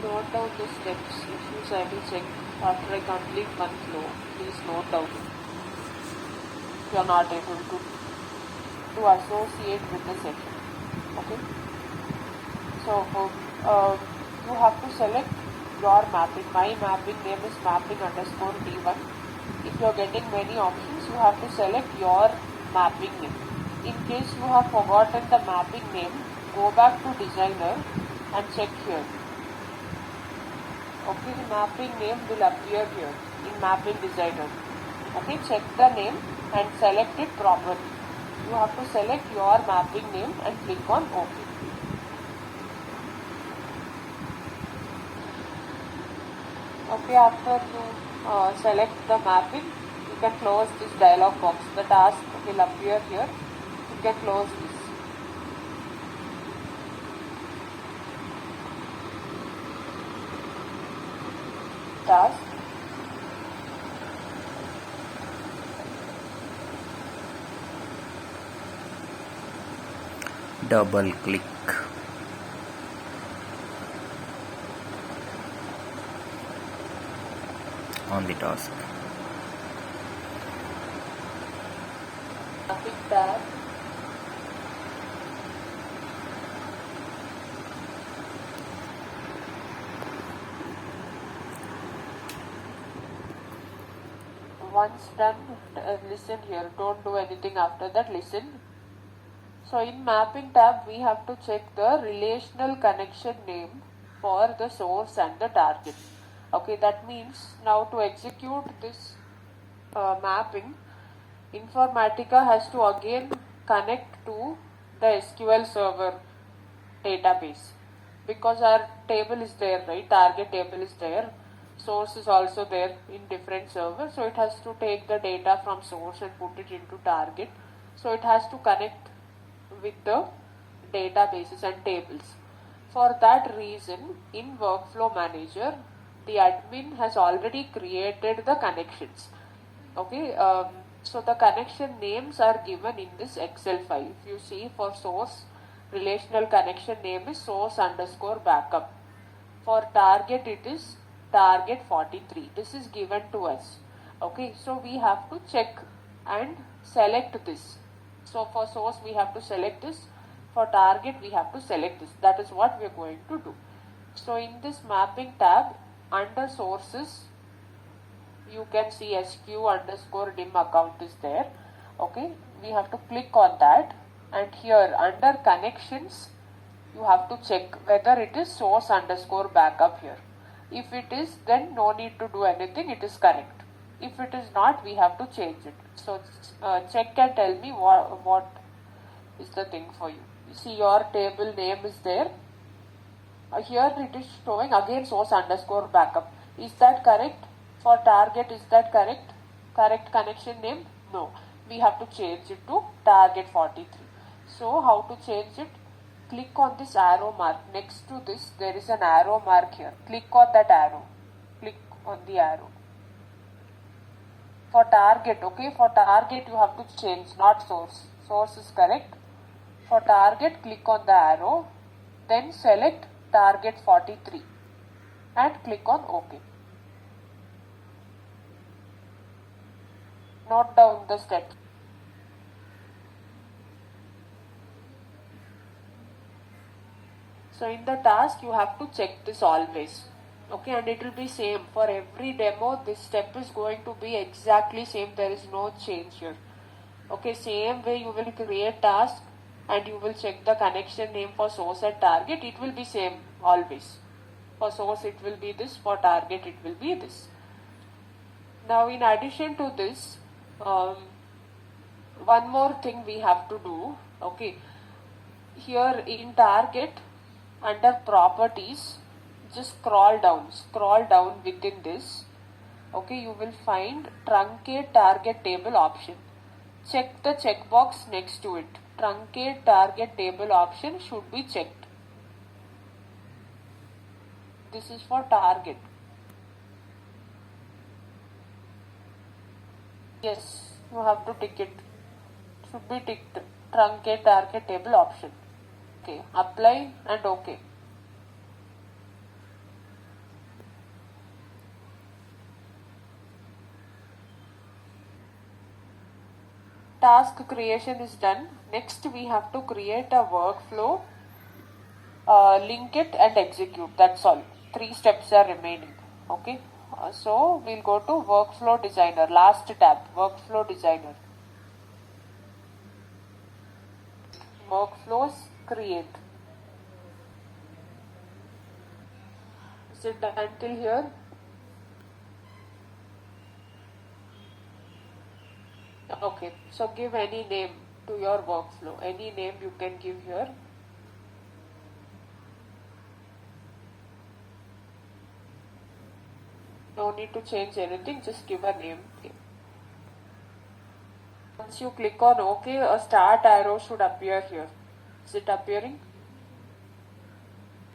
note down the steps. Issues I will check after I complete one flow. Please note down. If you are not able to associate with the session. Okay. So you have to select your mapping. My mapping name is mapping_D1. If you are getting many options, you have to select your mapping name. In case you have forgotten the mapping name, go back to designer and check here. Okay, the mapping name will appear here in mapping designer. Okay, check the name and select it properly. You have to select your mapping name and click on OK. Okay, after you select the mapping, you can close this dialog box. The task will appear here. You can close this. Task. Double click on the task. Mapping tab. Once done, listen here. Don't do anything after that. Listen. So in mapping tab, we have to check the relational connection name for the source and the target. Okay, that means now to execute this mapping, Informatica has to again connect to the SQL Server database, because our table is there, right? Target table is there. Source is also there in different servers. So it has to take the data from source and put it into target. So it has to connect with the databases and tables. For that reason, in Workflow Manager, the admin has already created the connections. Okay, so the connection names are given in this Excel file. If you see, for source, relational connection name is source_backup. For target, it is target 43. This is given to us. Okay, so we have to check and select this. So for source, we have to select this. For target, we have to select this. That is what we are going to do. So in this mapping tab, under sources, you can see SQ_dim account is there. Okay, we have to click on that, and here under connections, you have to check whether it is source_backup here. If it is, then no need to do anything, it is correct. If it is not, we have to change it. So check and tell me what is the thing for you. You see, your table name is there. Here it is showing again source_backup. Is that correct? For target, is that correct? Correct connection name? No. We have to change it to target 43. So how to change it? Click on this arrow mark. Next to this, there is an arrow mark here. Click on that arrow. Click on the arrow. For target, okay, for target you have to change, not source. Source is correct. For target, click on the arrow, then select target 43 and click on OK. Note down the steps. So in the task, you have to check this always. Okay, and it will be same for every demo. This step is going to be exactly same. There is no change here. Okay, same way you will create task and you will check the connection name for source and target. It will be same always. For source it will be this, for target it will be this. Now in addition to this, one more thing we have to do. Okay, here in target, under properties, just scroll down within this. Okay, you will find truncate target table option. Check the checkbox next to it. Truncate target table option should be checked. This is for target. Yes, you have to tick it. Should be ticked. Truncate target table option. Okay, apply and OK. task creation is done. Next we have to create a workflow, link it and execute. That's all. 3 steps are remaining. Okay. So we'll go to workflow designer. Last tab, workflow designer. Workflows, create. Is it done until here? Okay, so give any name to your workflow. Any name you can give here. No need to change anything, just give a name. Once you click on OK, a start arrow should appear here. Is it appearing?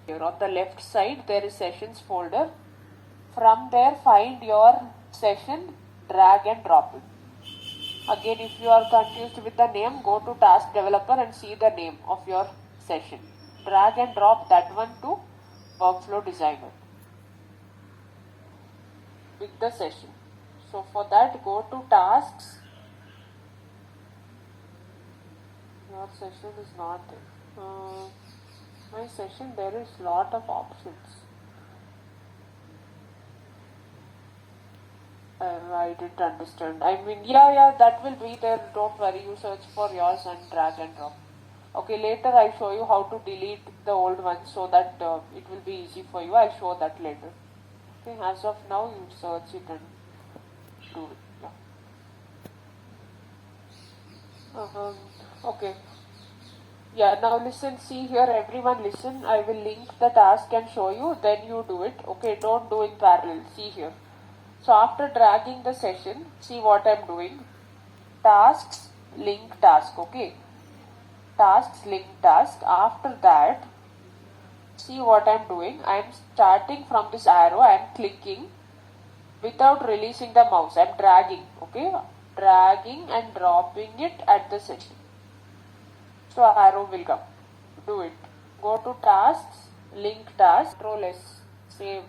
Here on the left side there is sessions folder. From there find your session, drag and drop it. Again, if you are confused with the name, go to task developer and see the name of your session. Drag and drop that one to workflow designer with the session. So for that, go to tasks. Your session is not there. My session, there is lot of options. I didn't understand. I mean, yeah, that will be there. Don't worry, you search for yours and drag and drop. Okay, later I'll show you how to delete the old one so that it will be easy for you. I'll show that later. Okay, as of now, you search it and do it. Yeah. Okay. Yeah, now listen, see here, everyone listen. I will link the task and show you, then you do it. Okay, don't do in parallel. See here. So after dragging the session, see what I'm doing. Tasks, link task, okay. Tasks, link task. After that, see what I'm doing. I'm starting from this arrow, I'm clicking without releasing the mouse. I'm dragging, okay. Dragging and dropping it at the session. So arrow will come. Do it. Go to tasks, link task, Ctrl S, save.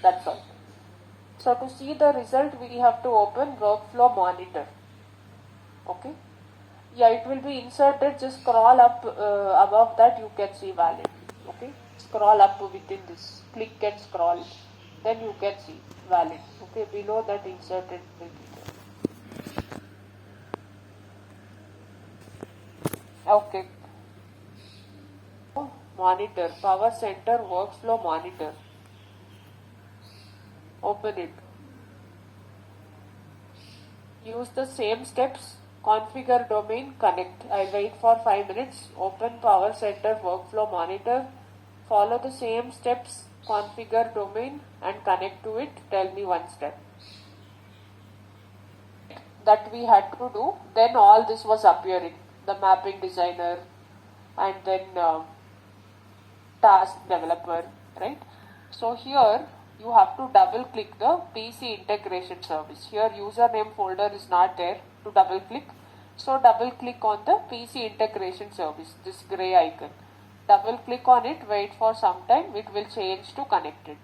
That's all. So to see the result, we have to open workflow monitor. Okay. Yeah, it will be inserted. Just scroll up above that. You can see valid. Okay. Scroll up within this. Click and scroll. Then you can see valid. Okay. Below that, inserted. Okay. Monitor. Power Center Workflow Monitor. Open it. Use the same steps. Configure domain, connect. I'll wait for 5 minutes. Open Power Center Workflow Monitor. Follow the same steps. Configure domain and connect to it. Tell me one step. That we had to do. Then all this was appearing. The mapping designer and then task developer, right? So here you have to double click the PC integration service. Here username folder is not there to double click. So double click on the PC integration service, this gray icon. Double click on it, wait for some time, it will change to connected.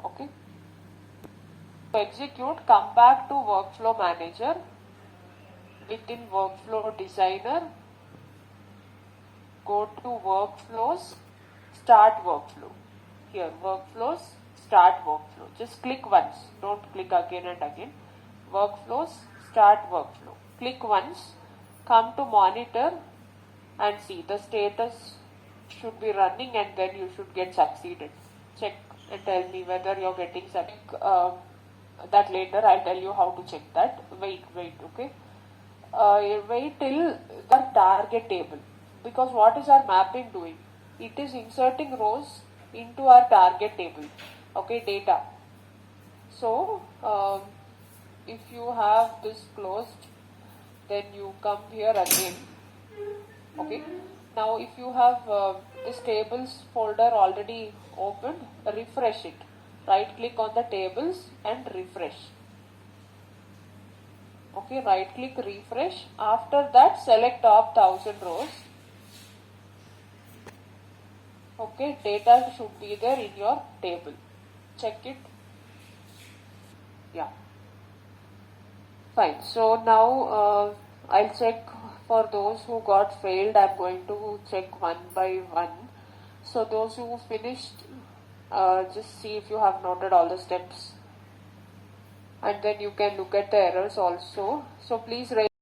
Okay. To execute, come back to workflow manager. Within workflow designer, go to workflows, start workflow. Here, workflows, start workflow. Just click once, don't click again and again. Workflows, start workflow. Click once, come to monitor and see the status should be running and then you should get succeeded. Check and tell me whether you're getting succeeded. That later I'll tell you how to check that. Wait, okay. Wait till the target table, because what is our mapping doing? It is inserting rows into our target table, okay, data. So if you have this closed, then you come here again. Okay, now if you have this tables folder already opened, refresh it. Right click on the tables and refresh. Okay, right click, refresh. After that, select top 1000 rows Okay, data should be there in your table. Check it. Yeah. Fine. So now I'll check for those who got failed. I'm going to check one by one. So those who finished, just see if you have noted all the steps. And then you can look at the errors also. So please raise